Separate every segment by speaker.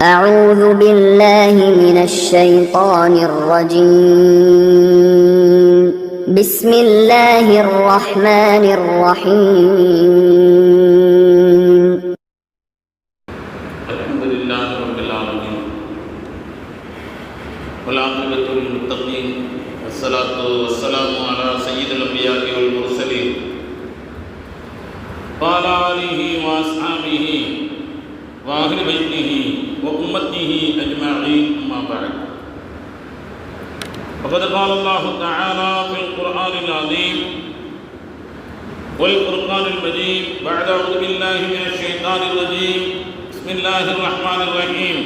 Speaker 1: أعوذ بالله من الشيطان الرجيم بسم الله الرحمن الرحيم
Speaker 2: الحمد لله رب العالمين والعاقبة للمتقين والصلاة والسلام على سيد الأنبياء والمرسلين وعلى آله وأصحابه وأهل بيته وأمته أجمعين أما بعد فقد قال الله تعالى في القرآن العظيم والفرقان المجيد بعد أعوذ بالله من الشيطان الرجيم بسم الله الرحمن الرحيم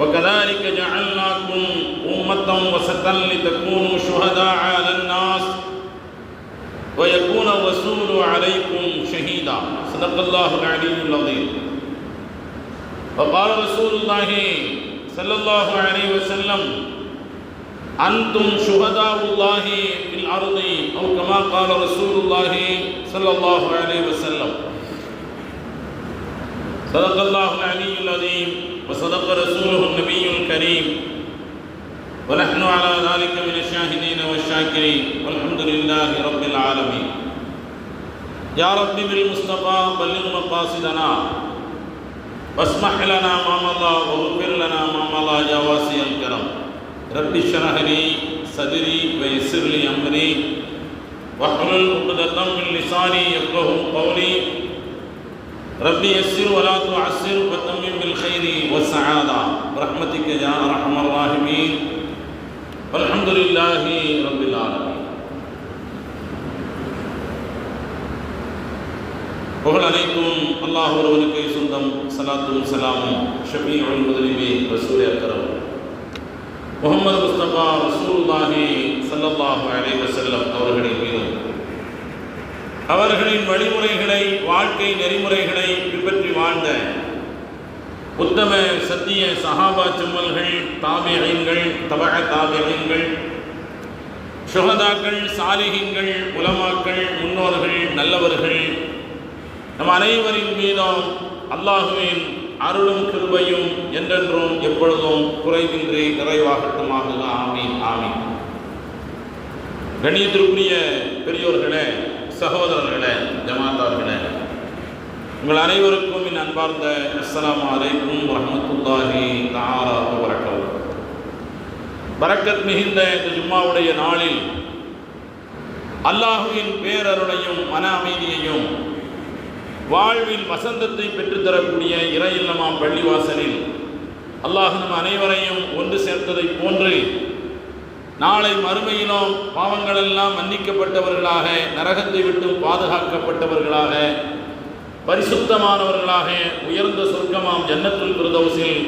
Speaker 2: وكذلك جعلناكم أمة وسطا لتكونوا شهداء على الناس ويكون الرسول عليكم شهيدا صدق الله العلي العظيم وقال رسول الله صلى الله عليه وسلم أنتم شهداء الله في الأرض أو كما قال رسول الله صلى الله عليه وسلم صدق الله العلي العظيم وصدق رسوله النبي الكريم ونحن على ذلك من الشاهدين والشاكرين والحمد لله رب العالمين يا رب بالمصطفى بلغ مقاصدنا واسمح لنا ما مضى واغفر لنا ما مضى يا واسع الكرم رب اشرح لي صدري ويسر لي امري واحلل عقدة من لساني يفقهوا قولي ربي يسر ولا تعسر وتمم بالخير والسعادة برحمتك يا ارحم الراحمين والحمد لله رب العالمين. புகழ் அனைத்தும் அல்லாஹ் ஒருவனுக்கு சொந்தம். ஸலாத்தும் ஸலாமும் ஷஃபீஉல் முத்னிபீன் ரசூல் அக்ரம் முஹம்மது முஸ்தபா ரசூலுல்லாஹி ஸல்லல்லாஹு அலைஹி வஸல்லம் அவர்களின் மீதும் அவர்களின் வழிமுறைகளை வாழ்க்கை நெறிமுறைகளை பின்பற்றி வாழ்ந்த உத்தம சத்திய சஹாபா செம்மல்கள் தாபிஈன்கள் தபஅ தாபிஈன்கள் ஷுஹதாக்கள் சாலிஹீன்கள் உலமாக்கள் முன்னோர்கள் நல்லவர்கள் நம் அனைவரின் மீதும் அல்லாஹுவின் அருளும் கிருபையும் என்றென்றும் எப்பொழுதும் குறைவின்றி நிறைவாகட்டுமாக. ஆமீன் ஆமீன். கண்ணியத்திற்குரிய பெரியோர்களே, சகோதரர்களே, ஜமாத்தார்களே, உங்கள் அனைவருக்கும் என் அன்பார்ந்த அஸ்ஸலாமு அலைக்கும் வரஹ்மத்துல்லாஹி தஆலா வ பரகாத்துஹு. பரக்கத் மிகுந்த இந்த ஜும்மாவுடைய நாளில் அல்லாஹுவின் பேரருளையும் மன அமைதியையும் வாழ்வில் வசந்தத்தை பெற்றுத்தரக்கூடிய இறை இல்லமாம் பள்ளிவாசலில் அல்லாஹ் நம் அனைவரையும் ஒன்று சேர்த்ததை போன்று நாளை மறுமையிலும் பாவங்களெல்லாம் மன்னிக்கப்பட்டவர்களாக, நரகத்தை விட்டு பாதுகாக்கப்பட்டவர்களாக, பரிசுத்தமானவர்களாக உயர்ந்த சொர்க்கமாம் ஜன்னத்துல் ஃபிர்தௌஸில்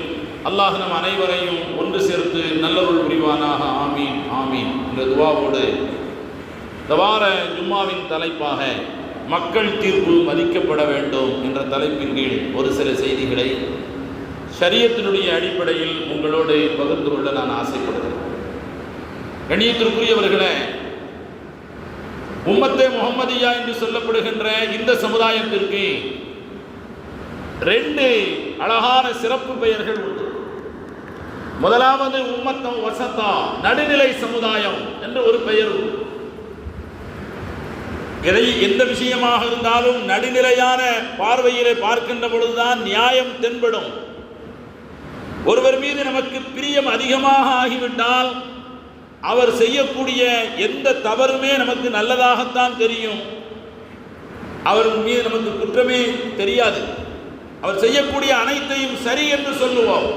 Speaker 2: அல்லாஹ் நம் அனைவரையும் ஒன்று சேர்த்து நல்லருள் புரிவானாக. ஆமீன் ஆமீன். இந்த துஆவோடு இந்த வார ஜும்மாவின் தலைப்பாக மக்கள் தீர்ப்பு மதிக்கப்பட வேண்டும் என்ற தலைப்பின் கீழ் ஒரு சில செய்திகளை ஷரியத்தினுடைய அடிப்படையில் உங்களோடு பகிர்ந்து கொள்ள நான் ஆசைப்படுகிறேன். கண்ணியத்திற்குரியவர்களே, உம்மத்தே முஹம்மதியா என்று சொல்லப்படுகின்ற இந்த சமுதாயத்திற்கு ரெண்டு அழகான சிறப்பு பெயர்கள் உண்டு. முதலாவது உம்மத்தம் வசத்தா, நடுநிலை சமுதாயம் என்று ஒரு பெயர் உண்டு. எந்த விஷயமாக இருந்தாலும் நடுநிலையான பார்வையிலே பார்க்கின்ற பொழுதுதான் நியாயம் தென்படும். ஒருவர் மீது நமக்கு பிரியம் அதிகமாக ஆகிவிட்டால் அவர் செய்யக்கூடிய எந்த தவறுமே நமக்கு நல்லதாகத்தான் தெரியும். அவர் மீது நமக்கு குற்றமே தெரியாது. அவர் செய்யக்கூடிய அனைத்தையும் சரி என்று சொல்லுவோம்.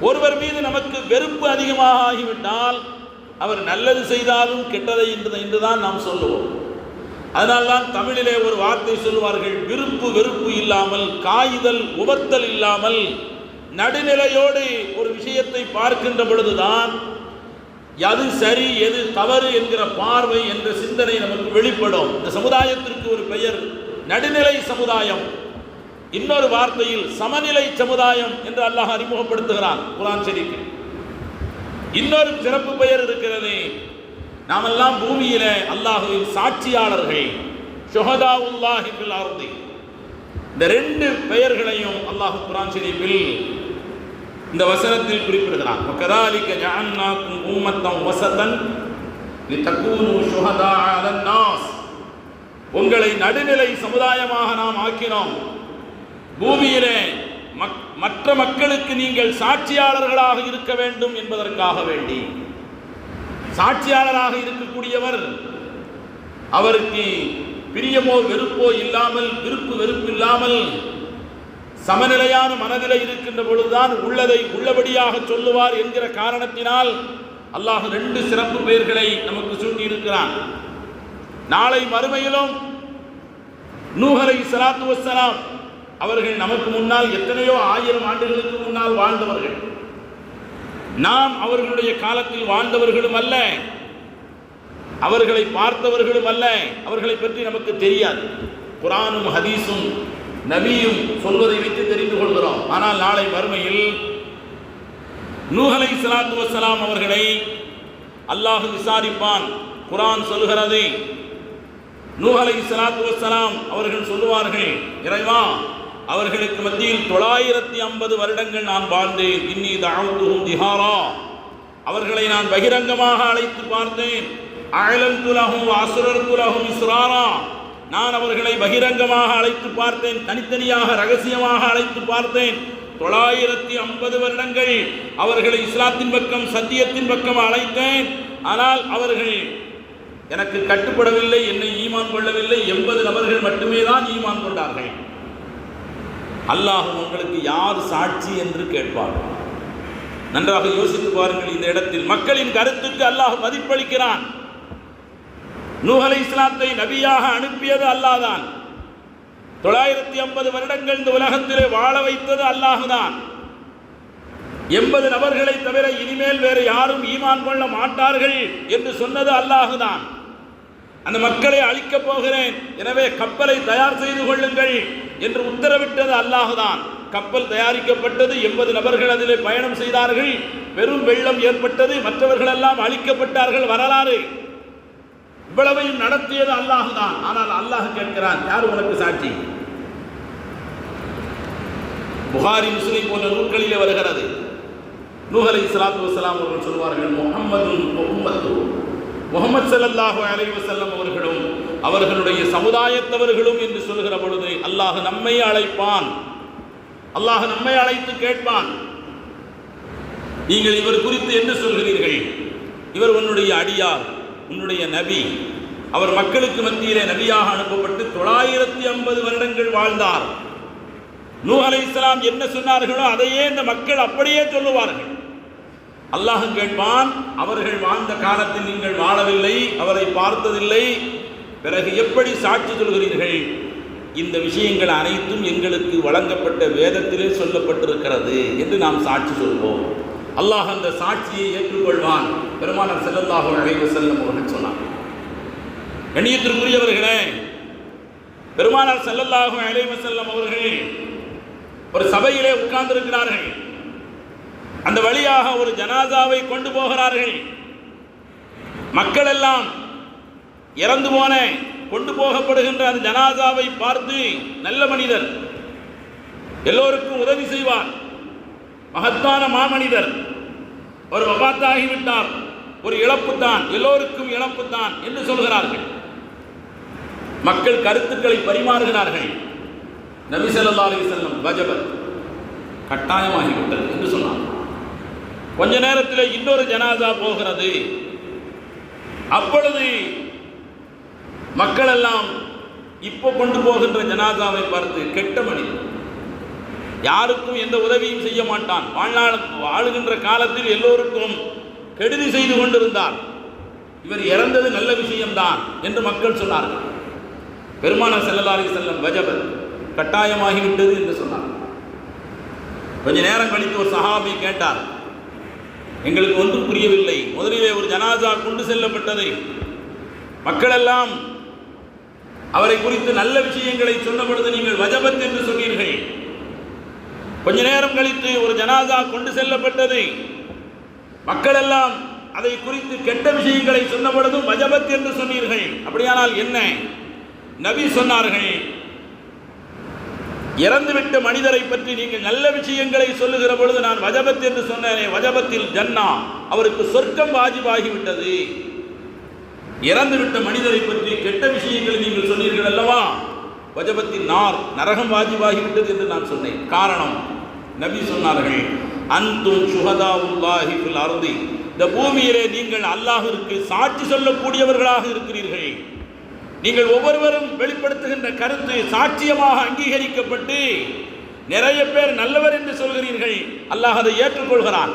Speaker 2: ஒருவர் மீது நமக்கு வெறுப்பு அதிகமாக ஆகிவிட்டால் அவர் நல்லது செய்தாலும் கெட்டதை என்றுதான் நாம் சொல்லுவோம். அதனால்தான் தமிழிலே ஒரு வார்த்தை சொல்வார்கள், விருப்பு வெறுப்பு இல்லாமல், காய்தல் உபத்தல் இல்லாமல் நடுநிலையோடு ஒரு விஷயத்தை பார்க்கின்ற பொழுதுதான் எது சரி எது தவறு என்கிற பார்வை என்ற சிந்தனை நமக்கு வெளிப்படும். இந்த சமுதாயத்திற்கு ஒரு பெயர் நடுநிலை சமுதாயம். இன்னொரு வார்த்தையில் சமநிலை சமுதாயம் என்று அல்லாஹ் அறிமுகப்படுத்துகிறான் குர்ஆன் ஷரீஃபில். இன்னொரு சிறப்பு பெயர் இருக்கிறது. நாமெல்லாம் பூமியிலே அல்லாஹுவின் சாட்சியாளர்கள், ஷுஹதாவுல்லாஹி ஃபில் அர்தி. இந்த ரெண்டு பெயர்களையும் அல்லாஹ் குர்ஆன் ஷரீஃபில் இந்த வசனத்தில் குறிப்பிடுகிறான். வகதாலிக ஜஅல்நாக்கும் உம்மத்தன் வஸதன் லிதகூனு ஷுஹதாஅ அலன் நாஸ். உங்களை நடுநிலை சமுதாயமாக நாம் ஆக்கினோம், பூமியிலே மற்ற மக்களுக்கு நீங்கள் சாட்சியாளர்களாக இருக்க வேண்டும் என்பதற்காக வேண்டி. சாட்சியாளராக இருக்கக்கூடியவர் அவருக்கு பிரியமோ வெறுப்போ இல்லாமல், விருப்பு வெறுப்பு இல்லாமல் சமநிலையான மனதிலே இருக்கின்ற பொழுதுதான் உள்ளதை உள்ளபடியாக சொல்லுவார் என்கிற காரணத்தினால் அல்லாஹ் ரெண்டு சிறப்பு பெயர்களை நமக்கு சூட்டி இருக்கிறான். நாளை மறுமையிலும் நூஹ் அலைஹிஸ்ஸலாத்து வஸ்ஸலாம் அவர்கள் நமக்கு முன்னால் எத்தனையோ ஆயிரம் ஆண்டுகளுக்கு முன்னால் வாழ்ந்தவர்கள். நாம் அவர்களுடைய காலத்தில் வாழ்ந்தவர்களும் அல்ல, அவர்களை பார்த்தவர்களும் அல்ல, அவர்களை பற்றி நமக்கு தெரியாது. குர்ஆனும் ஹதீஸும் நபியும் சொல்வதை வைத்து தெரிந்து கொள்கிறோம். ஆனால் நாளை மறுமையில் நூஹ் அலைஹிஸ்ஸலாத்து வஸ்ஸலாம் அவர்களை அல்லாஹ் விசாரிப்பான். குர்ஆன் சொல்கிறது, நூஹ் அலைஹிஸ்ஸலாத்து வஸ்ஸலாம் அவர்கள் சொல்லுவார்கள், இறைவா, அவர்களுக்கு மத்தியில் 950 வருடங்கள் நான் வாழ்ந்தேன். இன்னி தஅவுதுஹும் ஜிஹாரா, அவர்களை நான் பகிரங்கமாக அழைத்து பார்த்தேன். அஅலன்து லஹும் வ அஸ்ரர்து லஹும் இஸ்ராரா, நான் அவர்களை பகிரங்கமாக அழைத்து பார்த்தேன், தனித்தனியாக ரகசியமாக அழைத்து பார்த்தேன். 950 வருடங்கள் அவர்களை இஸ்லாத்தின் பக்கம், சத்தியத்தின் பக்கம் அழைத்தேன். ஆனால் அவர்கள் எனக்கு கட்டுப்படவில்லை, என்னை ஈமான் கொள்ளவில்லை. 80 நபர்கள் மட்டுமே தான் ஈமான் கொண்டார்கள். அல்லாஹ் உங்களுக்கு யார் சாட்சி என்று கேட்பார். நன்றாக யோசித்து பாருங்கள். இந்த இடத்தில் மக்களின் கருத்துக்கு அல்லாஹ் மதிப்பளிக்கிறான். நூஹ் அலைஹிஸ்ஸலாத்தை நபியாக அனுப்பியது அல்லாஹ் தான். 950 வருடங்கள் இந்த உலகத்திலே வாழ வைத்தது அல்லாஹ் தான். 80 நபர்களை தவிர இனிமேல் வேறு யாரும் ஈமான் கொள்ள மாட்டார்கள் என்று சொன்னது அல்லாஹ் தான். அந்த மக்களை அழிக்கப் போகிறேன், எனவே கப்பலை தயார் செய்து கொள்ளுங்கள் என்று உத்தரவிட்டது அல்லாஹ் தான். கப்பல் தயாரிக்கப்பட்டது, 80 நபர்கள் அதிலே பயணம் செய்தார்கள். பெரும் வெள்ளம் ஏற்பட்டது, மற்றவர்கள் எல்லாம் அழிக்கப்பட்டார்கள். வரலாறு இவ்வளவையும் நடத்தியது அல்லாஹ் தான். ஆனால் அல்லாஹ் கேட்கிறான், யார் உனக்கு சாட்சி? புகாரி, முஸ்லிம் போன்ற நூல்களிலே வருகிறது. நூஹ் அலைஹிஸ்ஸலாத்து வஸ்ஸலாம் அவர்கள் சொல்வார்கள், முஹம்மதுன் வ உம்மத்துஹு, முஹம்மது ஸல்லல்லாஹு அலைஹி வஸல்லம் அவர்களும் அவர்களுடைய சமுதாயத்தவர்களும் என்று சொல்கிற பொழுது அல்லாஹ் நம்மை அழைப்பான். அல்லாஹ் நம்மை அழைத்து கேட்பான், நீங்கள் இவர் குறித்து என்ன சொல்கிறீர்கள்? இவர் உன்னுடைய அடியார், உன்னுடைய நபி. அவர் மக்களுக்கு மத்தியிலே நபியாக அனுப்பப்பட்டு 950 வருடங்கள் வாழ்ந்தார். நூஹ் அலைஹிஸ்ஸலாம் என்ன சொன்னார்களோ அதையே இந்த மக்கள் அப்படியே சொல்லுவார்கள். அல்லாஹ் கேட்பான், அவர்கள் வாழ்ந்த காலத்தில் நீங்கள் வாழவில்லை, அவரை பார்த்ததில்லை, பிறகு எப்படி சாட்சி சொல்கிறீர்கள்? இந்த விஷயங்கள் அனைத்தும் எங்களுக்கு வழங்கப்பட்ட வேதத்திலே சொல்லப்பட்டிருக்கிறது என்று நாம் சாட்சி சொல்வோம். அல்லாஹ் அந்த சாட்சியை ஏற்றுக்கொள்வான். பெருமானார் ஸல்லல்லாஹு அலைஹி வஸல்லம் அவர்கள் சொன்னார். கண்ணியத்திற்குரியவர்களே, பெருமானார் ஸல்லல்லாஹு அலைஹி வஸல்லம் அவர்கள் ஒரு சபையிலே உட்கார்ந்திருக்கிறார்கள். அந்த வழியாக ஒரு ஜனாசாவை கொண்டு போகிறார்கள். மக்கள் எல்லாம் இறந்து போன கொண்டு போகப்படுகின்ற அந்த ஜனாசாவை பார்த்து, நல்ல மனிதர், எல்லோருக்கும் உதவி செய்வார், மகத்தான மாமனிதர், ஒரு வபாத்தாகிவிட்டார், ஒரு இழப்பு தான், எல்லோருக்கும் இழப்பு தான் என்று சொல்கிறார்கள். மக்கள் கருத்துக்களை பரிமாறுகிறார்கள். நபி ஸல்லல்லாஹு அலைஹி வஸல்லம், வஜபத், கட்டாயமாகிவிட்டது என்று சொன்னார். கொஞ்ச நேரத்தில் இன்னொரு ஜனாசா போகிறது. அப்பொழுது மக்கள் எல்லாம் இப்போ கொண்டு போகின்ற ஜனாசாவை பார்த்து, கெட்ட மனிதன், யாருக்கும் எந்த உதவியும் செய்ய மாட்டான், வாழுகின்ற காலத்தில் எல்லோருக்கும் கெடுதி செய்து கொண்டிருந்தார், இவர் இறந்தது நல்ல விஷயம்தான் என்று மக்கள் சொன்னார்கள். பெருமானார் ஸல்லல்லாஹு அலைஹி வஸல்லம், வஜபத், கட்டாயமாகிவிட்டது என்று சொன்னார். கொஞ்ச நேரம் கழித்து ஒரு சஹாபி கேட்டார், எங்களுக்கு ஒன்றும் புரியவில்லை, முதலிலே ஒரு ஜனாசா கொண்டு செல்லப்பட்டது, மக்கள் எல்லாம் அவரை குறித்து நல்ல விஷயங்களை சொன்ன பொழுது நீங்கள் வஜபத் என்று சொன்னீர்கள், கொஞ்ச நேரம் கழித்து ஒரு ஜனாசா கொண்டு செல்லப்பட்டது, மக்கள் எல்லாம் அதை குறித்து கெட்ட விஷயங்களை சொன்ன பொழுதும் வஜபத் என்று சொன்னீர்கள், அப்படியானால் என்ன? நபி சொன்னார்கள், இறந்துவிட்ட மனிதரை பற்றி நீங்கள் நல்ல விஷயங்களை சொல்லுகிற பொழுது நான் வஜபத் என்று சொன்னேனே, வஜபத்தில் ஜன்னா, அவருக்கு சொர்க்கம் வாஜிபாகிவிட்டது. இறந்துவிட்ட மனிதரை பற்றி கெட்ட விஷயங்களை நீங்கள் சொன்னீர்கள் அல்லவா, வஜபத்தின் நார், நரகம் வாஜிபாகிவிட்டது என்று நான் சொன்னேன். காரணம், நபி சொன்னார்கள், அன்தும் சுஹதாவுல்லாஹி ஃபில் அர்தி, இந்த பூமியிலே நீங்கள் அல்லாஹ்விற்கு சாட்சி சொல்லக்கூடியவர்களாக இருக்கிறீர்கள். நீங்கள் ஒவ்வொருவரும் வெளிப்படுத்துகின்ற கருத்து சாட்சியமாக அங்கீகரிக்கப்பட்டு நிறைய பேர் நல்லவர் என்று சொல்கிறீர்கள், அல்லாஹ் அதை ஏற்றுக்கொள்கிறான்,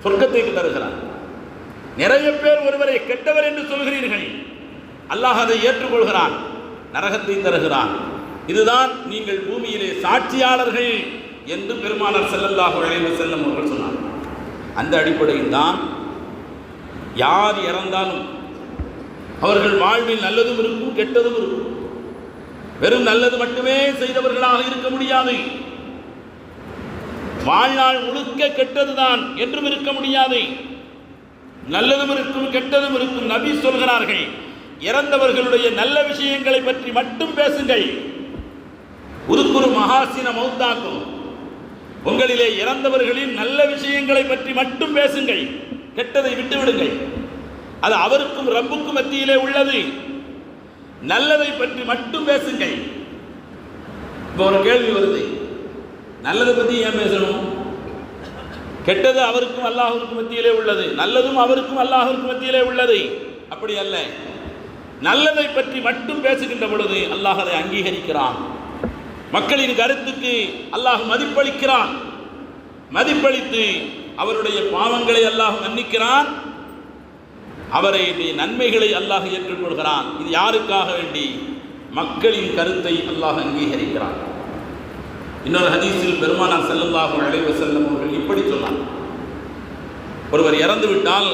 Speaker 2: சொர்க்கத்தை தருகிறான். நிறைய பேர் ஒருவரை கெட்டவர் என்று சொல்கிறீர்கள், அல்லாஹ் அதை ஏற்றுக்கொள்கிறான், நரகத்தை தருகிறான். இதுதான் நீங்கள் பூமியிலே சாட்சியாளர்கள் என்று பெருமானார் ஸல்லல்லாஹு அலைஹி வஸல்லம் அவர்கள் சொன்னார். அந்த அடிப்படையில் தான் யார் இறந்தாலும் அவர்கள் வாழ்வில் நல்லதும் இருக்கும் கெட்டதும் இருக்கும். வெறும் நல்லது மட்டுமே செய்தவர்களாக இருக்க முடியாது, வாழ்நாள் முழுக்க கெட்டதுதான் என்றும் இருக்க முடியாது. நல்லதும் இருக்கும் கெட்டதும் இருக்கும். நபி சொல்கிறார்கள், இறந்தவர்களுடைய நல்ல விஷயங்களை பற்றி மட்டும் பேசுங்கள். உதுக்குரு மகாசின மௌத்தாக்கும், உங்களிலே இறந்தவர்களின் நல்ல விஷயங்களை பற்றி மட்டும் பேசுங்கள், கெட்டதை விட்டுவிடுங்கள். அது அவருக்கும் ரப்புக்கும் மத்தியிலே உள்ளது. நல்லதை பற்றி மட்டும் பேசுங்கள். இப்போ ஒரு கேள்வி வருது, நல்லதை பற்றி ஏன் பேசணும்? கெட்டது அவருக்கும் அல்லாஹ்வுக்கும் மத்தியிலே உள்ளது, நல்லதும் அவருக்கும் அல்லாஹ்வுக்கும் மத்தியிலே உள்ளது. அப்படி அல்ல, நல்லதை பற்றி மட்டும் பேசுகின்ற பொழுது அல்லாஹ் அதை அங்கீகரிக்கிறான். மக்களின் கருத்துக்கு அல்லாஹ் மதிப்பளிக்கிறான். மதிப்பளித்து அவருடைய பாவங்களை அல்லாஹ் மன்னிக்கிறான், அவரை நன்மைகளை அல்லாஹ் ஏற்றுக்கொள்கிறான். இது யாருக்காக வேண்டி? மக்களின் கருத்தை அல்லாஹ் அங்கீகரிக்கிறான். இன்னொரு ஹதீஸில் பெருமானார் ஸல்லல்லாஹு அலைஹி வஸல்லம் அவர்கள் இப்படி சொன்னார், ஒருவர் இறந்து விட்டால்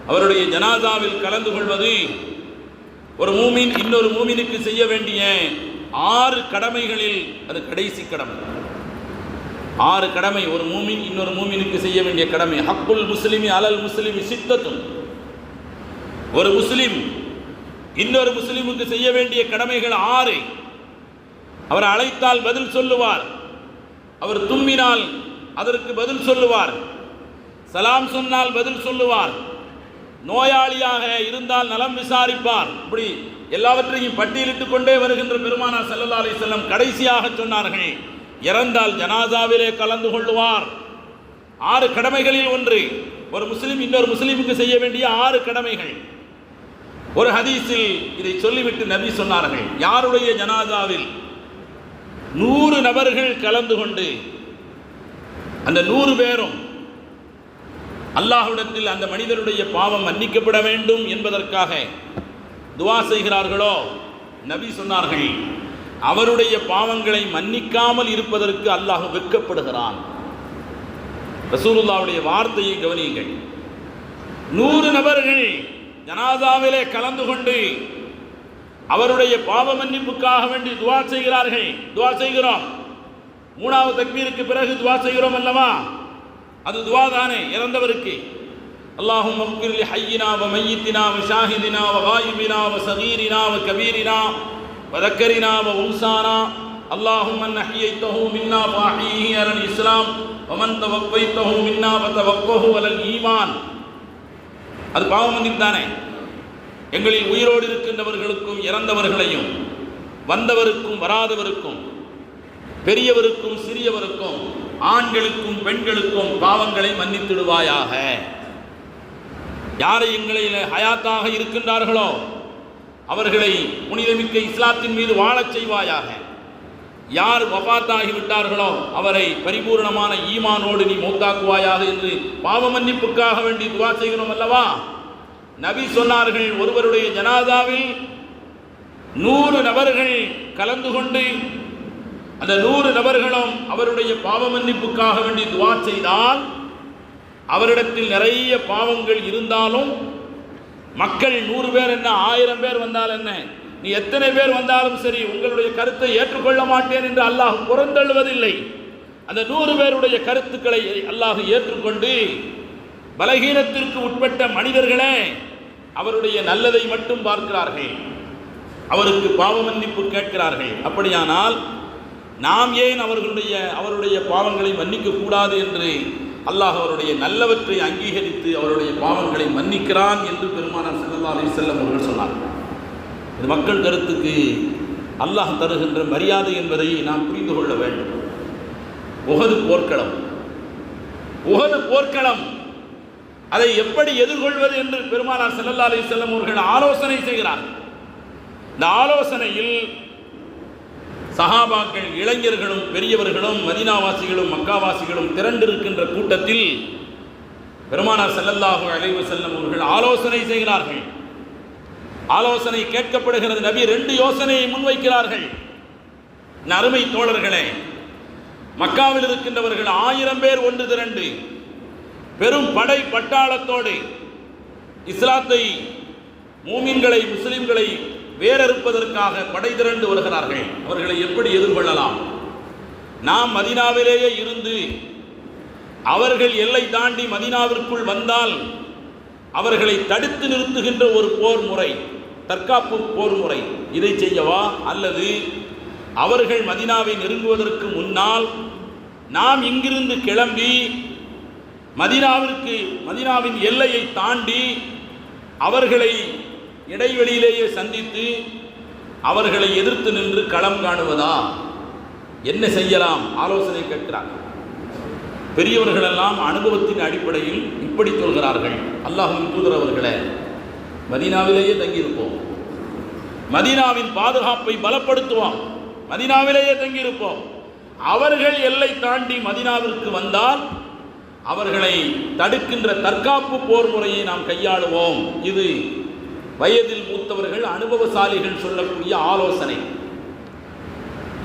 Speaker 2: அவருடைய ஜனாசாவில் கலந்து கொள்வது ஒரு மூமின் இன்னொரு மூமினுக்கு செய்ய வேண்டிய 6 கடமைகளில் அது கடைசி கடமை. 6 கடமை ஒரு மூமின் இன்னொரு மூமினுக்கு செய்ய வேண்டிய கடமை. ஹக்குல் முஸ்லிமி அலல் முஸ்லிமி சித்தத்தும், ஒரு முஸ்லிம் இன்னொரு முஸ்லிமுக்கு செய்ய வேண்டிய கடமைகள் 6. அவர் அழைத்தால் பதில் சொல்லுவார், அவர் தும்மினால் அதற்கு பதில் சொல்லுவார், சலாம் சொன்னால் பதில் சொல்லுவார், நோயாளியாக இருந்தால் நலம் விசாரிப்பார். இப்படி எல்லாவற்றையும் பட்டியலிட்டுக் கொண்டே வருகின்ற பெருமானார் ஸல்லல்லாஹு அலைஹி வஸல்லம் கடைசியாக சொன்னார்கள், இறந்தால் ஜனாசாவிலே கலந்து கொள்ளுவார். 6 கடமைகளில் ஒன்று. ஒரு முஸ்லிம் இன்னொரு முஸ்லிமுக்கு செய்ய வேண்டிய 6 கடமைகள். ஒரு ஹதீஸில் இதை சொல்லிவிட்டு நபி சொன்னார்கள், யாருடைய ஜனாசாவில் 100 நபர்கள் கலந்து கொண்டு அந்த 100 பேரும் அல்லாஹ்விடத்தில் அந்த மனிதருடைய பாவம் மன்னிக்கப்பட வேண்டும் என்பதற்காக துஆ செய்கிறார்களோ, நபி சொன்னார்கள், அவருடைய பாவங்களை மன்னிக்காமல் இருப்பதற்கு அல்லாஹ் வெட்கப்படுகிறான். ரசூலுல்லாஹ்வுடைய வார்த்தையை கவனியுங்கள். 100 நபர்கள் ஜனாசாவிலே கலந்து கொண்டு அவருடைய பாவ மன்னிப்புக்காக வேண்டி துஆ செய்கிறார்கள். துஆ செய்கிறோம், 3வது தக்பீருக்கு பிறகு துஆ செய்கிறோம் அல்லவா, அது துஆ தானே இறந்தவருக்கு. அல்லாஹும்ம ஃபிர் லி ஹய்யினா வ மய்யித்தினா வ ஷாஹிதினா வ காயிபினா வ ஸகீரினா வ கபீரினா வ தக்கரினா வ உன்சானா அல்லாஹும்ம மன் அஹ்யைதஹு மின்னா ஃபஅஹ்யிஹி அலல் இஸ்லாம் வ மன் தவஃபைதஹு மின்னா ஃபதவஃபஹு அலல் ஈமான். அது பாவ மன்னிப்பு தானே. எங்களில் உயிரோடு இருக்கின்றவர்களுக்கும் இறந்தவர்களையும் வந்தவருக்கும் வராதவருக்கும் பெரியவருக்கும் சிறியவருக்கும் ஆண்களுக்கும் பெண்களுக்கும் பாவங்களை மன்னித்திடுவாயாக. யாரை எங்களில் ஹயாத்தாக இருக்கின்றார்களோ அவர்களை புனிதமிக்க இஸ்லாத்தின் மீது வாழச் செய்வாயாக. யார் வஃபாத்தாகிவிட்டார்களோ அவரை பரிபூர்ணமான ஈமானோடு நீ மௌத்தாக்குவாயாக என்று பாவ மன்னிப்புக்காக வேண்டி துஆ செய்கிறோம் அல்லவா. நபி சொன்னார்கள், ஒருவருடைய ஜனாதாவில் 100 நபர்கள் கலந்து கொண்டு அந்த 100 நபர்களும் அவருடைய பாவ மன்னிப்புக்காக வேண்டி துஆ செய்தால், அவரிடத்தில் நிறைய பாவங்கள் இருந்தாலும் மக்கள் 100 பேர் என்ன 1000 பேர் வந்தால் என்ன, நீ எத்தனை பேர் வந்தாலும் சரி உங்களுடைய கருத்தை ஏற்றுக்கொள்ள மாட்டேன் என்று அல்லாஹ் புறந்தள்ளுவதில்லை. அந்த 100 பேருடைய கருத்துக்களை அல்லாஹ் ஏற்றுக்கொண்டு பலகீனத்திற்கு உட்பட்ட மனிதர்களே அவருடைய நல்லதை மட்டும் பார்க்கிறார்கள், அவருக்கு பாவ மன்னிப்பு கேட்கிறார்கள். அப்படியானால் நாம் ஏன் அவருடைய பாவங்களை மன்னிக்க கூடாது என்று அல்லாஹ் அவருடைய நல்லவற்றை அங்கீகரித்து அவருடைய பாவங்களை மன்னிக்கிறான் என்று பெருமானார் ஸல்லல்லாஹு அலைஹி வஸல்லம் அவர்கள் சொன்னார். இது மக்கள் கருத்துக்கு அல்லாஹ் தருகின்ற மரியாதை என்பதை நாம் புரிந்து கொள்ள வேண்டும். உஹது போர்க்களம் அதை எப்படி எதிர்கொள்வது என்று பெருமானார் ஸல்லல்லாஹு அலைஹி வஸல்லம் அவர்கள் ஆலோசனை செய்கிறார். இந்த ஆலோசனையில் சஹாபாக்கள், இளைஞர்களும் பெரியவர்களும் மதீனாவாசிகளும் மக்காவாசிகளும் திரண்டிருக்கின்ற கூட்டத்தில் பெருமானார் ஸல்லல்லாஹு அலைஹி வஸல்லம் அவர்கள் ஆலோசனை செய்கிறார்கள். ஆலோசனை கேட்கப்படுகிறது. நபி 2 யோசனையை முன்வைக்கிறார்கள். அருமை தோழர்களே, மக்காவில் இருக்கின்றவர்கள் 1000 பேர் ஒன்று திரண்டு பெரும் படை பட்டாளத்தோடு இஸ்லாத்தை, மூமின்களை, முஸ்லிம்களை வேறறுப்பதற்காக படை திரண்டு வருகிறார்கள். அவர்களை எப்படி எதிர்கொள்ளலாம்? நாம் மதீனாவிலேயே இருந்து அவர்கள் எல்லை தாண்டி மதீனாவிற்குள் வந்தால் அவர்களை தடுத்து நிறுத்துகின்ற ஒரு போர் முறை, தற்காப்பு போர் முறை, இதை செய்யவா? அல்லது அவர்கள் மதீனாவை நெருங்குவதற்கு முன்னால் நாம் இங்கிருந்து கிளம்பி மதீனாவின் எல்லையை தாண்டி அவர்களை இடைவெளியிலேயே சந்தித்து அவர்களை எதிர்த்து நின்று களம் காணுவதா? என்ன செய்யலாம்? ஆலோசனை கேட்கிறார். பெரியவர்களெல்லாம் அனுபவத்தின் அடிப்படையில் இப்படி சொல்கிறார்கள். அல்லாஹ்வின் தூதர் அவர்களே, மதீனாவிலேயே தங்கியிருப்போம், மதீனாவின் பாதுகாப்பை பலப்படுத்துவோம், மதீனாவிலேயே தங்கியிருப்போம். அவர்கள் எல்லை தாண்டி மதீனாவிற்கு வந்தால் அவர்களை தடுக்கின்ற தற்காப்பு போர் முறையை நாம் கையாளுவோம். இது வயதில் மூத்தவர்கள், அனுபவசாலிகள் சொல்லக்கூடிய ஆலோசனை.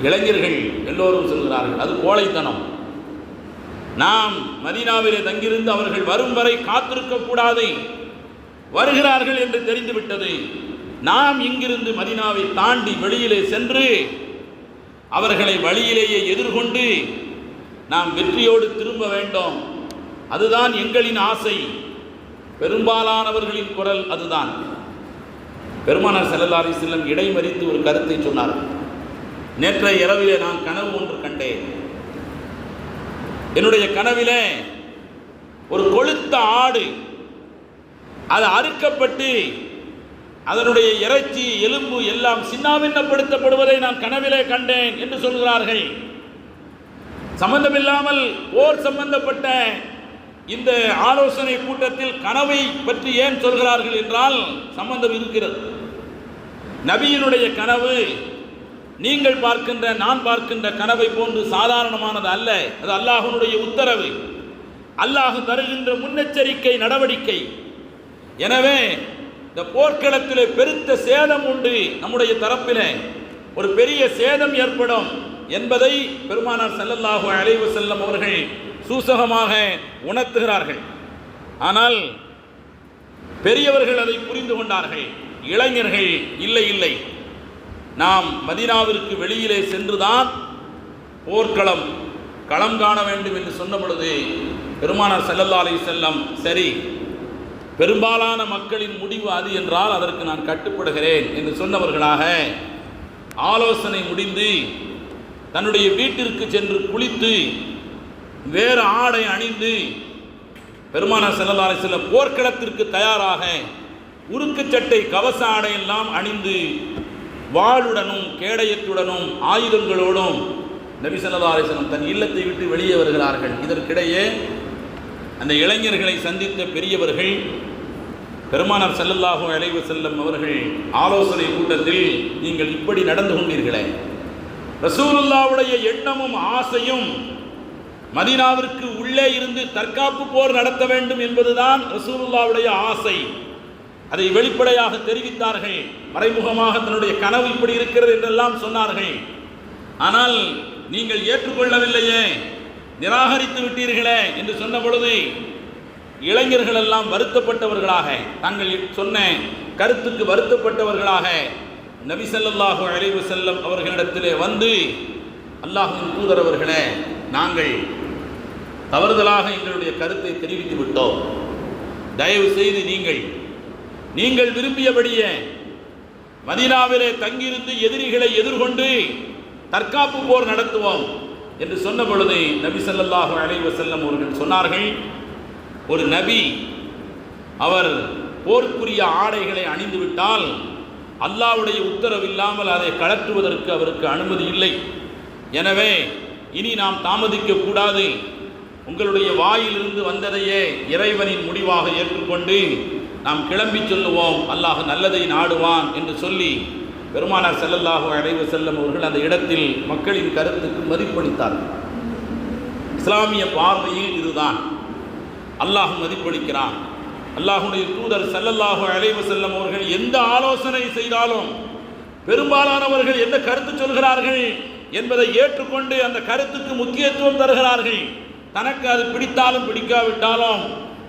Speaker 2: இளைஞர்கள் எல்லோரும் சொல்கிறார்கள், அது கோழைத்தனம். நாம் மதீனாவிலே தங்கியிருந்து அவர்கள் வரும் வரை காத்திருக்க கூடாது, வருகிறார்கள் என்று தெரிந்துவிட்டது. நாம் இங்கிருந்து மதீனாவை தாண்டி வெளியிலே சென்று அவர்களை வழியிலேயே எதிர்கொண்டு நாம் வெற்றியோடு திரும்ப வேண்டும். அதுதான் எங்களின் ஆசை. பெரும்பாலானவர்களின் குரல் அதுதான். பெருமானார் ஸல்லல்லாஹு அலைஹி வஸல்லம் இடைமறித்து ஒரு கருத்தை சொன்னார். நேற்றைய இரவிலே நான் கனவு ஒன்று கண்டேன். என்னுடைய கனவிலே ஒரு கொழுத்த ஆடு, அது அறுக்கப்பட்டு அதனுடைய இறைச்சி, எலும்பு எல்லாம் சின்னாபின்னப்படுத்தப்படுவதை நான் கனவிலே கண்டேன் என்று சொல்கிறார்கள். சம்பந்தமில்லாமல் போர் சம்பந்தப்பட்ட இந்த ஆலோசனை கூட்டத்தில் கனவை பற்றி ஏன் சொல்கிறார்கள் என்றால் சம்பந்தம் இருக்கிறது. நபியினுடைய கனவு நீங்கள் பார்க்கின்ற, நான் பார்க்கின்ற கனவை போன்று சாதாரணமானது அல்ல. அது அல்லாஹ்வுடைய உத்தரவு, அல்லாஹ் தருகின்ற முன்னெச்சரிக்கை நடவடிக்கை. எனவே இந்த போர்க்களத்திலே பெருத்த சேதம் உண்டு, நம்முடைய தரப்பிலே ஒரு பெரிய சேதம் ஏற்படும் என்பதை பெருமானார் ஸல்லல்லாஹு அலைஹி வஸல்லம் அவர்கள் சூசகமாக உணர்த்துகிறார்கள். ஆனால் பெரியவர்கள் அதை புரிந்து கொண்டார்கள். இளைஞர்கள் இல்லை, நாம் மதீனாவிற்கு வெளியிலே சென்றுதான் போர்க்களம் களம் காண வேண்டும் என்று சொன்ன பொழுது பெருமானார் ஸல்லல்லாஹு அலைஹி வஸல்லம், சரி, பெரும்பாலான மக்களின் முடிவு அது என்றால் அதற்கு நான் கட்டுப்படுகிறேன் என்று சொன்னவர்களாக ஆலோசனை முடிந்து தன்னுடைய வீட்டிற்கு சென்று குளித்து வேறு ஆடை அணிந்து பெருமானார் ஸல்லல்லாஹு அலைஹி வஸல்லம் போர்க்களத்திற்கு தயாராக உருக்கு சட்டை, கவச ஆடையெல்லாம் அணிந்து வாளுடனும் கேடயத்துடனும் ஆயுதங்களோடும் நபி ஸல்லல்லாஹு அலைஹி வஸல்லம் தன் இல்லத்தை விட்டு வெளியே வருகிறார்கள். இதற்கிடையே அந்த இளைஞர்களை சந்தித்த பெரியவர்கள் பெருமானார் ஸல்லல்லாஹு அலைஹி வஸல்லம் அவர்கள் ஆலோசனை கூட்டத்தில், நீங்கள் இப்படி நடந்து கொண்டீர்களே, ரசூலுல்லாஹ்வுடைய எண்ணமும் ஆசையும் மதீனாவிற்கு உள்ளே இருந்து தற்காப்பு போர் நடத்த வேண்டும் என்பதுதான் ரசூலுல்லாஹ்வுடைய ஆசை. அதை வெளிப்படையாக தெரிவித்தார்கள். மறைமுகமாக தன்னுடைய கனவு இப்படி இருக்கிறது என்றெல்லாம் சொன்னார்கள். ஆனால் நீங்கள் ஏற்றுக்கொள்ளவில்லையே, நிராகரித்து விட்டீர்களே என்று சொன்ன பொழுது இளைஞர்கள் எல்லாம் வருத்தப்பட்டவர்களாக, தாங்கள் சொன்ன கருத்துக்கு வருத்தப்பட்டவர்களாக நபி ஸல்லல்லாஹு அலைஹி வஸல்லம் அவர்களிடத்திலே வந்து, அல்லாஹ்வின் தூதர் அவர்களே, நாங்கள் தவறுதலாக எங்களுடைய கருத்தை தெரிவித்து விட்டோம். தயவு செய்து நீங்கள் விரும்பியபடியே மதீனாவிலே தங்கியிருந்து எதிரிகளை எதிர்கொண்டு தற்காப்பு போர் நடத்துவோம் என்று சொன்ன பொழுது நபி ஸல்லல்லாஹு அலைஹி வஸல்லம் அவர்கள் சொன்னார்கள், ஒரு நபி அவர் போருக்குரிய ஆடைகளை அணிந்துவிட்டால் அல்லாஹ்வுடைய உத்தரவில்லாமல் அதை கழற்றுவதற்கு அவருக்கு அனுமதி இல்லை. எனவே இனி நாம் தாமதிக்க கூடாது. உங்களுடைய வாயிலிருந்து வந்ததையே இறைவனின் முடிவாக ஏற்றுக்கொண்டு நாம் கிளம்பி சொல்லுவோம், அல்லாஹ் நல்லதை நாடுவான் என்று சொல்லி பெருமானார் ஸல்லல்லாஹு அலைஹி வஸல்லம் அவர்கள் அந்த இடத்தில் மக்களின் கருத்துக்கு மதிப்பளித்தார்கள். இஸ்லாமிய பார்வையில் இதுதான் அல்லாஹ் மதிப்பளிக்கிறான். அல்லாஹ்வுடைய தூதர் ஸல்லல்லாஹு அலைஹி வஸல்லம் அவர்கள் எந்த ஆலோசனை செய்தாலும் பெரும்பாலானவர்கள் என்ன கருத்து சொல்கிறார்கள் என்பதை ஏற்றுக்கொண்டு அந்த கருத்துக்கு முக்கியத்துவம் தருகிறார்கள். தனக்கு அது பிடித்தாலும் பிடிக்காவிட்டாலும்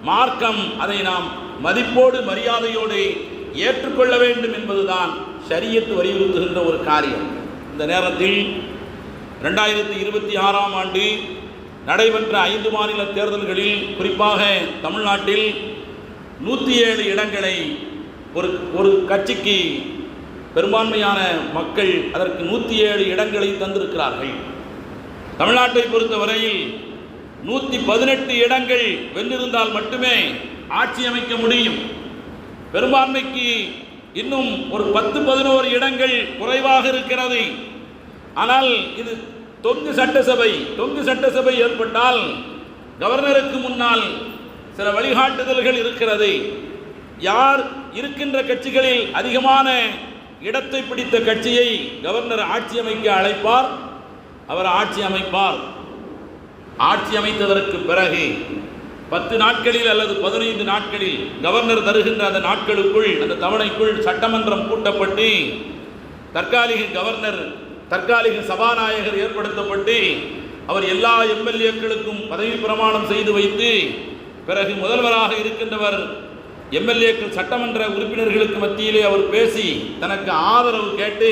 Speaker 2: மார்க்கம் அதை நாம் மதிப்போடு மரியாதையோடு ஏற்றுக்கொள்ள வேண்டும் என்பதுதான் ஷரியத் வலியுறுத்துகின்ற ஒரு காரியம். இந்த நேரத்தில் 2026ஆம் ஆண்டு நடைபெற்ற 5 மாநில தேர்தல்களில் குறிப்பாக தமிழ்நாட்டில் 107 இடங்களை ஒரு கட்சிக்கு பெரும்பான்மையான மக்கள் அதற்கு 107 இடங்களை தந்திருக்கிறார்கள். தமிழ்நாட்டை பொறுத்தவரையில் 118 இடங்கள் வென்றிருந்தால் மட்டுமே ஆட்சி அமைக்க முடியும். பெரும்பான்மைக்கு இன்னும் ஒரு 10-11 இடங்கள் குறைவாக இருக்கிறது. ஆனால் இது தொங்கு சட்டசபை ஏற்பட்டால் கவர்னருக்கு முன்னால் சில வழிகாட்டுதல்கள் இருக்கிறது. யார் இருக்கின்ற கட்சிகளில் அதிகமான இடத்தை பிடித்த கட்சியை கவர்னர் ஆட்சி அமைக்க அழைப்பார், அவர் ஆட்சி அமைப்பார். ஆட்சி அமைத்ததற்கு பிறகு 10 நாட்களில் அல்லது 15 நாட்களில் கவர்னர் தருகின்ற அந்த நாட்களுக்குள் அந்த தவணைக்குள் சட்டமன்றம் கூட்டப்பட்டு தற்காலிக சபாநாயகர் ஏற்படுத்தப்பட்டு அவர் எல்லா எம்எல்ஏக்களுக்கும் பதவி பிரமாணம் செய்து வைத்து பிறகு முதல்வராக இருக்கின்றவர் எம்எல்ஏக்கள் சட்டமன்ற உறுப்பினர்களுக்கு மத்தியிலே அவர் பேசி தனக்கு ஆதரவு கேட்டு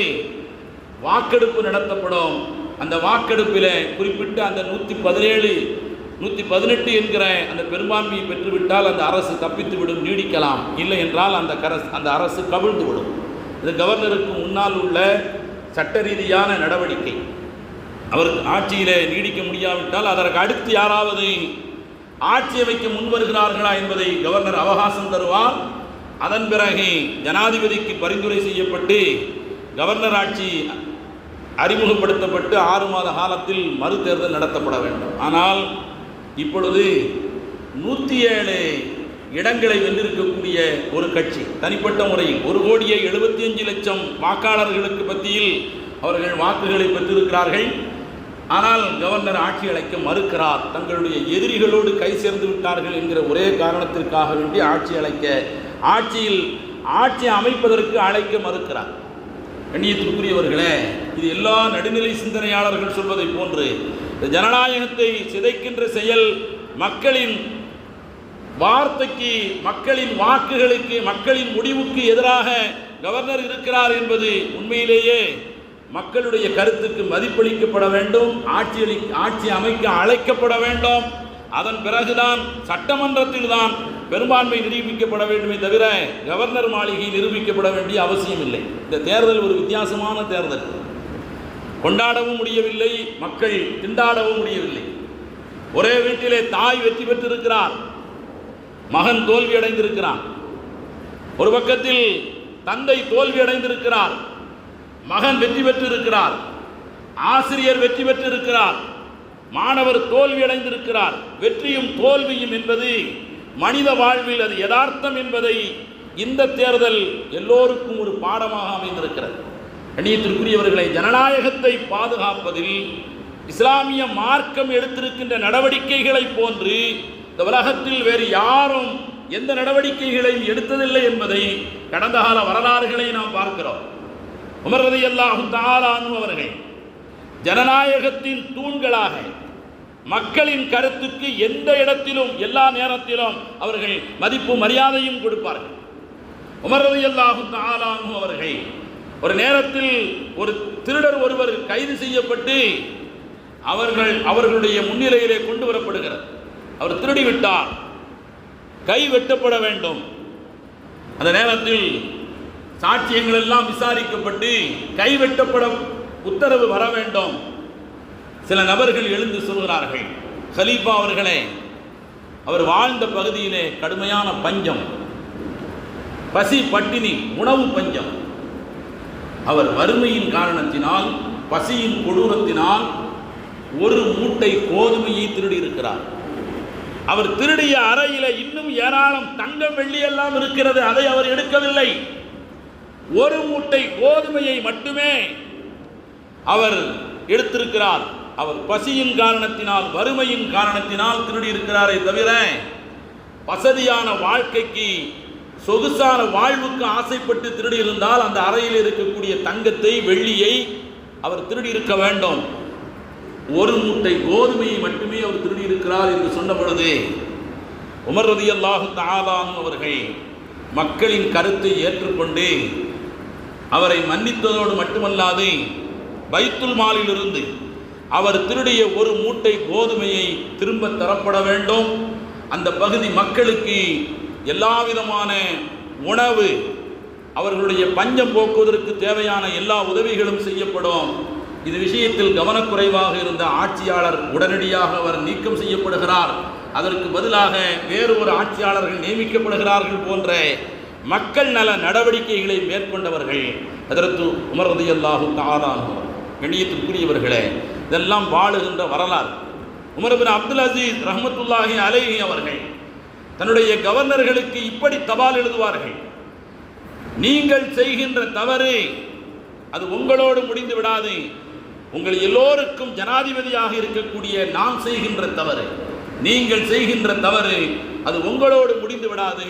Speaker 2: வாக்கெடுப்பு நடத்தப்படும். அந்த வாக்கெடுப்பில் குறிப்பிட்ட அந்த 118 என்கிற அந்த பெரும்பான்மையை பெற்றுவிட்டால் அந்த அரசு தப்பித்துவிடும், நீடிக்கலாம். இல்லை என்றால் அந்த அரசு கவிழ்ந்து விடும். இது கவர்னருக்கு முன்னால் உள்ள சட்ட ரீதியான நடவடிக்கை. அவருக்கு ஆட்சியிலே நீடிக்க முடியாவிட்டால் அதற்கு அடுத்து யாராவது ஆட்சி அமைக்க முன்வருகிறார்களா என்பதை கவர்னர் அவகாசம் தருவார். அதன் பிறகு ஜனாதிபதிக்கு பரிந்துரை செய்யப்பட்டு கவர்னர் ஆட்சி அறிமுகப்படுத்தப்பட்டு 6 மாத காலத்தில் மறு தேர்தல் நடத்தப்பட வேண்டும். ஆனால் இப்பொழுது 107 இடங்களை வென்றிருக்கக்கூடிய ஒரு கட்சி தனிப்பட்ட முறையில் 1,75,00,000 வாக்காளர்களுக்கு மத்தியில் அவர்கள் வாக்குகளை பெற்றிருக்கிறார்கள். ஆனால் கவர்னர் ஆட்சி அழைக்க மறுக்கிறார். தங்களுடைய எதிரிகளோடு கை சேர்ந்து விட்டார்கள் என்கிற ஒரே காரணத்திற்காக வேண்டி ஆட்சி அமைப்பதற்கு அழைக்க மறுக்கிறார். கண்ணியத்திற்குரியவர்களே, இது எல்லா நடுநிலை சிந்தனையாளர்கள் சொல்வதை போன்று ஜனநாயகத்தை சிதைக்கின்ற செயல், மக்களின் வார்த்தைக்கு, மக்களின் வாக்குகளுக்கு, மக்களின் முடிவுக்கு எதிராக கவர்னர் இருக்கிறார் என்பது உண்மையிலேயே மக்களுடைய கருத்துக்கு மதிப்பளிக்கப்பட வேண்டும். ஆட்சி அமைக்க அழைக்கப்பட வேண்டும். அதன் பிறகுதான் சட்டமன்றத்தில் தான் பெரும்பான்மை நிரூபிக்கப்பட வேண்டுமே தவிர கவர்னர் மாளிகை நிரூபிக்கப்பட வேண்டிய அவசியம் இல்லை. இந்த தேர்தல் ஒரு வித்தியாசமான தேர்தல். கொண்டாடவும் முடியவில்லை, மக்கள் திண்டாடவும் முடியவில்லை. ஒரே வீட்டிலே தாய் வெற்றி பெற்றிருக்கிறார், மகன் தோல்வி அடைந்திருக்கிறான். ஒரு பக்கத்தில் தந்தை தோல்வி அடைந்திருக்கிறார், மகன் வெற்றி பெற்றிருக்கிறார். ஆசிரியர் வெற்றி பெற்றிருக்கிறார், மாணவர் தோல்வி அடைந்திருக்கிறார். வெற்றியும் தோல்வியும் என்பது மனித வாழ்வில் அது யதார்த்தம் என்பதை இந்த தேர்தல் எல்லோருக்கும் ஒரு பாடமாக அமைந்திருக்கிறது. கண்ணியத்திற்குரியவர்களை, ஜனநாயகத்தை பாதுகாப்பதில் இஸ்லாமிய மார்க்கம் எடுத்திருக்கின்ற நடவடிக்கைகளை போன்று இந்த உலகத்தில் வேறு யாரும் எந்த நடவடிக்கைகளையும் எடுத்ததில்லை என்பதை கடந்த கால வரலாறுகளை நாம் பார்க்கிறோம். உமர் ரலியல்லாஹு தஆலா அன்ஹு அவர்கள் ஜனநாயகத்தின் தூண்களாக மக்களின் கருத்துக்கு எந்த இடத்திலும் எல்லா நேரத்திலும் அவர்கள் மதிப்பு மரியாதையும் கொடுப்பார்கள். உமர் ரலியல்லாஹு தஆலா அன்ஹு அவர்கள் ஒரு நேரத்தில் ஒரு திருடர் ஒருவர் கைது செய்யப்பட்டு அவர்களுடைய முன்னிலையிலே கொண்டு வரப்படுகிறார். அவர் திருடிவிட்டார், கை வெட்டப்பட வேண்டும். அந்த நேரத்தில் சாட்சியங்கள் எல்லாம் விசாரிக்கப்பட்டு கை வெட்டப்பட உத்தரவு வர வேண்டும். சில நபர்கள் எழுந்து சொல்கிறார்கள், கலீஃபா அவர்களே, அவர் வாழ்ந்த பகுதியிலே கடுமையான பஞ்சம், பசி பட்டினி, உணவு பஞ்சம். அவர் வறுமையின் காரணத்தினால், பசியின் கொடூரத்தினால் ஒரு மூட்டை கோதுமையை திருடி இருக்கிறார். அவர் திருடிய அறையில இன்னும் ஏராளம் தங்கம் வெள்ளி எல்லாம் இருக்கிறது, அதை அவர் எடுக்கவில்லை. ஒரு மூட்டை கோதுமையை மட்டுமே அவர் எடுத்திருக்கிறார். அவர் பசியின் காரணத்தினால், வறுமையின் காரணத்தினால் திருடி இருக்கிறாரே தவிர வசதியான வாழ்க்கைக்கு, சொகுசான வாழ்வுக்கு ஆசைப்பட்டு திருடி இருந்தால் அந்த அறையில் இருக்கக்கூடிய தங்கத்தை வெள்ளியை அவர் திருடி இருக்க வேண்டும். ஒரு மூட்டை கோதுமையை மட்டுமே அவர் திருடி இருக்கிறார் என்று சொன்ன பொழுது உமர் ரலியல்லாஹு தஆலா அவர்கள் மக்களின் கருத்தை ஏற்றுக்கொண்டு அவரை மன்னித்ததோடு மட்டுமல்லாது பைத்துல் மாலிலிருந்து அவர் திருடிய ஒரு மூட்டை கோதுமையை திரும்ப தரப்பட வேண்டும். அந்த பகுதி மக்களுக்கு எல்லா விதமான உணவு, அவர்களுடைய பஞ்சம் போக்குவதற்கு தேவையான எல்லா உதவிகளும் செய்யப்படும். இது விஷயத்தில் கவனக்குறைவாக இருந்த ஆட்சியாளர் உடனடியாக அவர் நீக்கம் செய்யப்படுகிறார். அதற்கு பதிலாக வேறு ஒரு ஆட்சியாளர்கள் நியமிக்கப்படுகிறார்கள் போன்ற மக்கள் நல நடவடிக்கைகளை மேற்கொண்டவர்கள் ஹஜ்ரத் உமர் ரலியல்லாஹு தஆலா அன்ஹு. கண்ணியத்திற்குரியவர்களே, இதெல்லாம் வாழுகின்ற வரலாறு. உமர் இப்னு அப்துல் அசீஸ் ரஹ்மத்துல்லாஹி அலைஹி அவர்கள் தன்னுடைய கவர்னர்களுக்கு இப்படி தபால் எழுதுவார்கள், நீங்கள் செய்கின்ற தவறு அது உங்களோடு முடிந்து விடாது, உங்கள் எல்லோருக்கும் ஜனாதிபதியாக இருக்கக்கூடிய நாம் செய்கின்ற தவறு, நீங்கள் செய்கின்ற தவறு அது உங்களோடு முடிந்து விடாது,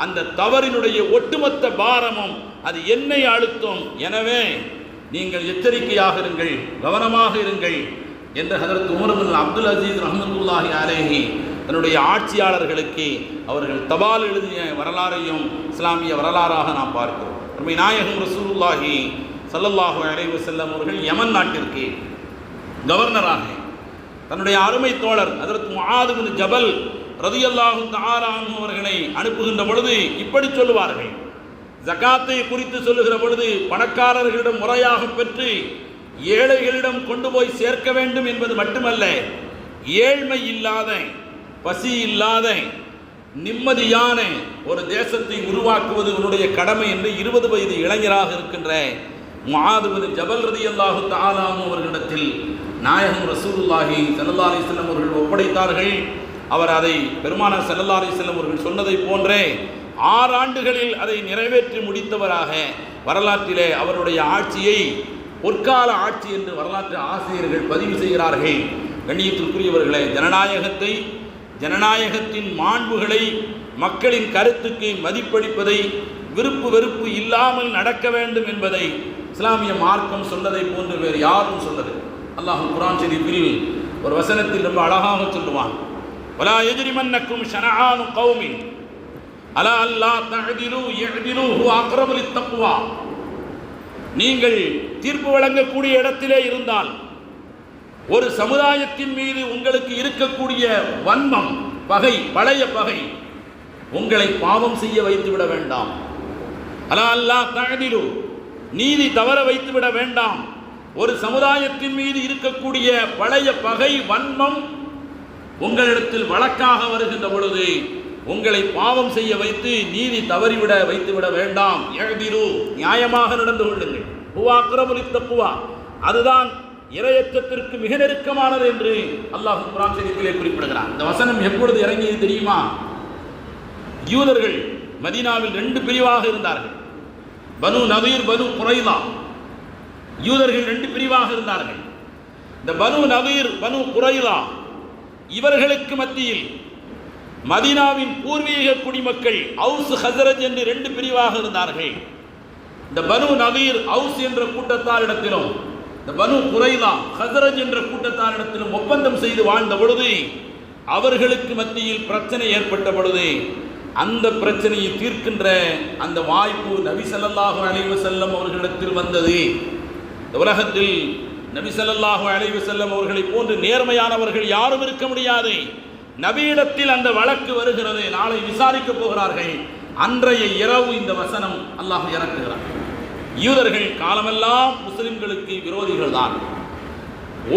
Speaker 2: அந்த தவறினுடைய ஒட்டுமொத்த பாரமும் அது என்னை அழுத்தும், எனவே நீங்கள் எச்சரிக்கையாக இருங்கள், கவனமாக இருங்கள் என்று ஹஜ்ரத் உமர் இப்னு அப்துல் அசீஸ் ரஹ்மத்துல்லாஹி அலைஹி தன்னுடைய ஆட்சியாளர்களுக்கு அவர்கள் தபால் எழுதிய வரலாறையும் இஸ்லாமிய வரலாறாக நாம் பார்க்கிறோம். நம்முடைய நாயகம் ரசூலுல்லாஹி ஸல்லல்லாஹு அலைஹி வஸல்லம் அவர்கள் யமன் நாட்டிற்கு கவர்னராக தன்னுடைய அருமை தோழர் ஹஜ்ரத் முஆத் இப்னு ஜபல் ரலியல்லாஹு தஆலா அன்ஹு அவர்களை அனுப்புகின்ற பொழுது இப்படி சொல்லுவார்கள். ஜகாத்தை குறித்து சொல்லுகிற பொழுது பணக்காரர்களிடம் முறையாக பெற்று ஏழைகளிடம் கொண்டு போய் சேர்க்க வேண்டும் என்பது மட்டுமல்ல, ஏழ்மை இல்லாத, பசி இல்லாத, நிம்மதியான ஒரு தேசத்தை உருவாக்குவது உன்னுடைய கடமை என்று 20 வயது இளைஞராக இருக்கின்ற முஆத் இப்னு ஜபல் ரலியல்லாஹு தஆலா அன்ஹு அவர்களிடத்தில் நாயகம் ரசூலுல்லாஹி ஸல்லல்லாஹு அலைஹி வஸல்லம் அவர்கள் ஒப்படைத்தார்கள். அவர் அதை பெருமானார் ஸல்லல்லாஹு அலைஹி வஸல்லம் அவர்கள் சொன்னதை போன்றே 6 ஆண்டுகளில் அதை நிறைவேற்றி முடித்தவராக வரலாற்றிலே அவருடைய ஆட்சியை பொற்கால ஆட்சி என்று வரலாற்று ஆசிரியர்கள் பதிவு செய்கிறார்கள். கண்ணியத்திற்குரியவர்களே, ஜனநாயகத்தை, ஜனநாயகத்தின் மாண்புகளை, மக்களின் கருத்துக்கு மதிப்பளிப்பதை, விருப்பு வெறுப்பு இல்லாமல் நடக்க வேண்டும் என்பதை இஸ்லாமிய மார்க்கம் சொன்னதை போன்று வேறு யாரும் சொன்னது. அல்லாஹ் குர்ஆன் ஷரீஃபில் ஒரு வசனத்தில் ரொம்ப அழகாக சொல்லுவான், வலா யஜ்ரிமன்னக்கும் ஷனஆனு கௌமின் அலா அல்லா தஅதிலு யஅதிலு ஹுவ அக்ரபு லித்தக்வா. நீங்கள் தீர்ப்பு வழங்கக்கூடிய இடத்திலே இருந்தால் ஒரு சமுதாயத்தின் மீது உங்களுக்கு இருக்கக்கூடிய வன்மம், பகை, பழைய பகை உங்களை பாவம் செய்ய வைத்துவிட வேண்டாம். அலா அல்லா தஅதிலு, நீதி தவற வைத்துவிட வேண்டாம். ஒரு சமுதாயத்தின் மீது இருக்கக்கூடிய பழைய பகை, வன்மம் உங்களிடத்தில் வழக்காக வருகின்ற பொழுது உங்களை பாவம் செய்ய வைத்து நீதி தவறிவிட வைத்துவிட வேண்டாம். யஅதிலு, நியாயமாக நடந்து கொள்ளுங்கள். ஹுவ அக்ரபு லித்தக்வா, அதுதான் இறையச்சத்திற்கு மிக நெருக்கமானது என்று அல்லாஹ் குர்ஆன் ஷரீஃபிலே குறிப்பிடுகிறார். இந்த வசனம் எப்பொழுது இறங்கியது தெரியுமா? யூதர்கள் மதீனாவில் 2 பிரிவாக இருந்தார்கள். பனு நதீர், பனு குரைலா. யூதர்கள் 2 பிரிவாக இருந்தார்கள். இந்த பனு நதீர், பனு குரைலா இவர்களுக்கு மத்தியில் மதீனாவின் பூர்வீக குடிமக்கள் அவுஸ், ஹஸ்ரஜ் என்று 2 பிரிவாக இருந்தார்கள். இந்த பனு நதீர் அவுஸ் என்ற கூட்டத்தாரிடத்திலும், இந்த பனு குரைலா ஹஸ்ரஜ் என்ற கூட்டத்தாரிடத்திலும் ஒப்பந்தம் செய்து வாழ்ந்த பொழுது அவர்களுக்கு மத்தியில் பிரச்சனை ஏற்பட்ட பொழுது அந்த பிரச்சனையை தீர்க்கின்ற அந்த வாய்ப்பு நபி ஸல்லல்லாஹு அலைஹி வஸல்லம் அவர்களிடத்தில் வந்தது. இந்த உலகத்தில் நபி ஸல்லல்லாஹு அலைஹி வஸல்லம் அவர்களை போன்று நேர்மையானவர்கள் யாரும் இருக்க முடியாது. நபியிடத்தில் அந்த வழக்கு வருகிறது, நாளை விசாரிக்க போகிறார்கள். அன்றைய இரவு இந்த வசனம் அல்லாஹ் இறக்குகிறார். யூதர்கள் காலமெல்லாம் முஸ்லிம்களுக்கு விரோதிகள் தான்.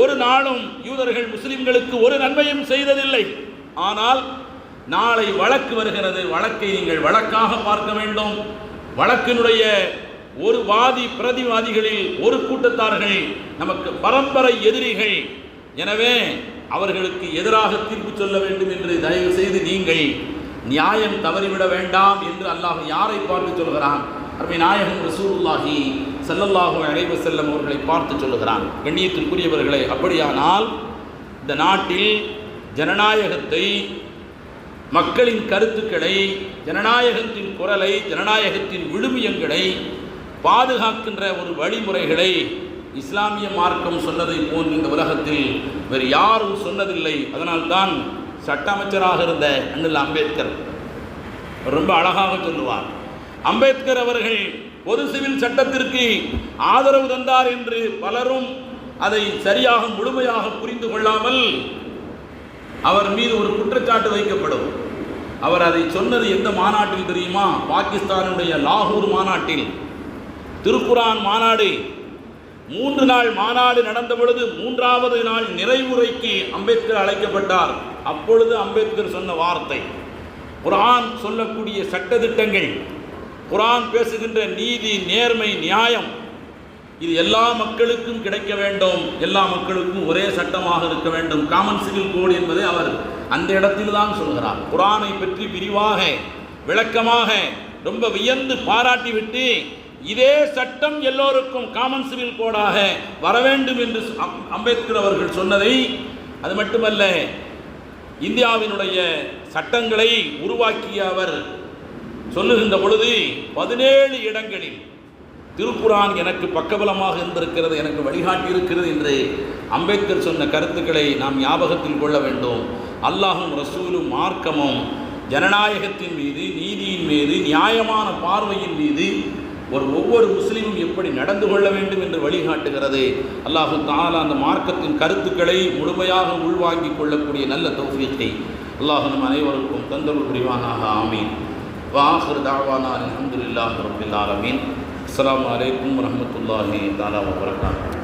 Speaker 2: ஒரு நாளும் யூதர்கள் முஸ்லிம்களுக்கு ஒரு நன்மையும் செய்ததில்லை. ஆனால் நாளை வழக்கு வருகிறது, வழக்கை நீங்கள் வழக்காக பார்க்க வேண்டும். வழக்கினுடைய ஒரு வாதி பிரதிவாதிகளில் ஒரு கூட்டத்தார்கள் நமக்கு பரம்பரை எதிரிகள். எனவே அவர்களுக்கு எதிராக தீர்ப்பு சொல்ல வேண்டும் என்று தயவு செய்து நீங்கள் நியாயம் தவறிவிட வேண்டாம் என்று அல்லாஹ் யாரை பார்த்து சொல்கிறான்? அருமை நாயகம் ரசூலுல்லாஹி ஸல்லல்லாஹு அலைஹி வஸல்லம் அவர்களை பார்த்து சொல்லுகிறான். கண்ணியத்திற்குரியவர்களே, அப்படியானால் இந்த நாட்டில் ஜனநாயகத்தை, மக்களின் கருத்துக்களை, ஜனநாயகத்தின் குரலை, ஜனநாயகத்தின் விழுமியங்களை பாதுகாக்கின்ற ஒரு வழிமுறைகளை இஸ்லாமிய மார்க்கம் சொன்னதை போன்று இந்த உலகத்தில் வேறு யாரும் சொன்னதில்லை. அதனால்தான் சட்ட அமைச்சராக இருந்த அண்ணல் அம்பேத்கர் ரொம்ப அழகாக சொல்லுவார். அம்பேத்கர் அவர்கள் பொது சிவில் சட்டத்திற்கு ஆதரவு தந்தார் என்று பலரும் அதை சரியாக முழுமையாக புரிந்து கொள்ளாமல் அவர் மீது ஒரு குற்றச்சாட்டு வைக்கப்படும். அவர் அதை சொன்னது எந்த மாநாட்டில் தெரியுமா? பாகிஸ்தானுடைய லாகூர் மாநாட்டில். திருக்குரான் மாநாடு 3 நாள் மாநாடு நடந்த பொழுது 3வது நாள் நிறைவுரைக்கு அம்பேத்கர் அழைக்கப்பட்டார். அப்பொழுது அம்பேத்கர் சொன்ன வார்த்தை, குர்ஆன் சொல்லக்கூடிய சட்டதிட்டங்கள், குர்ஆன் பேசுகின்ற நீதி, நேர்மை, நியாயம், இது எல்லா மக்களுக்கும் கிடைக்க வேண்டும், எல்லா மக்களுக்கும் ஒரே சட்டமாக இருக்க வேண்டும், காமன் சிவில் கோடு என்பதை அவர் அந்த இடத்தில் தான் சொல்கிறார். குர்ஆனை பற்றி விரிவாக விளக்கமாக ரொம்ப வியந்து பாராட்டிவிட்டு இதே சட்டம் எல்லோருக்கும் காமன் சிவில் கோடாக வர வேண்டும் என்று அம்பேத்கர் அவர்கள் சொன்னதை, அது மட்டுமல்ல, இந்தியாவினுடைய சட்டங்களை உருவாக்கிய அவர் சொல்லுகின்ற பொழுது 17 இடங்களில் திருக்குரான் எனக்கு பக்கபலமாக இருந்திருக்கிறது, எனக்கு வழிகாட்டி இருக்கிறது என்று அம்பேத்கர் சொன்ன கருத்துக்களை நாம் ஞாபகத்தில் கொள்ள வேண்டும். அல்லாஹும் ரசூலும் மார்க்கமும் ஜனநாயகத்தின் மீது, நீதியின் மீது, நியாயமான பார்வையின் மீது ஒவ்வொரு முஸ்லீமும் எப்படி நடந்து கொள்ள வேண்டும் என்று வழிகாட்டுகிறது. அல்லாஹு தஆலா அந்த மார்க்கத்தின் கருத்துக்களை முழுமையாக உள்வாங்கிக் கொள்ளக்கூடிய நல்ல தௌஃபீக்கை அல்லாஹ் நம் அனைவருக்கும் தந்தருள் புரிவானாக. ஆமீன். வாஹிர் தாவானா அல்ஹம்துலில்லாஹி ரப்பில் ஆலமீன். அஸ்ஸலாமு அலைக்கும் வரஹ்மத்துல்லாஹி தஆலா வபரகாத்துஹு.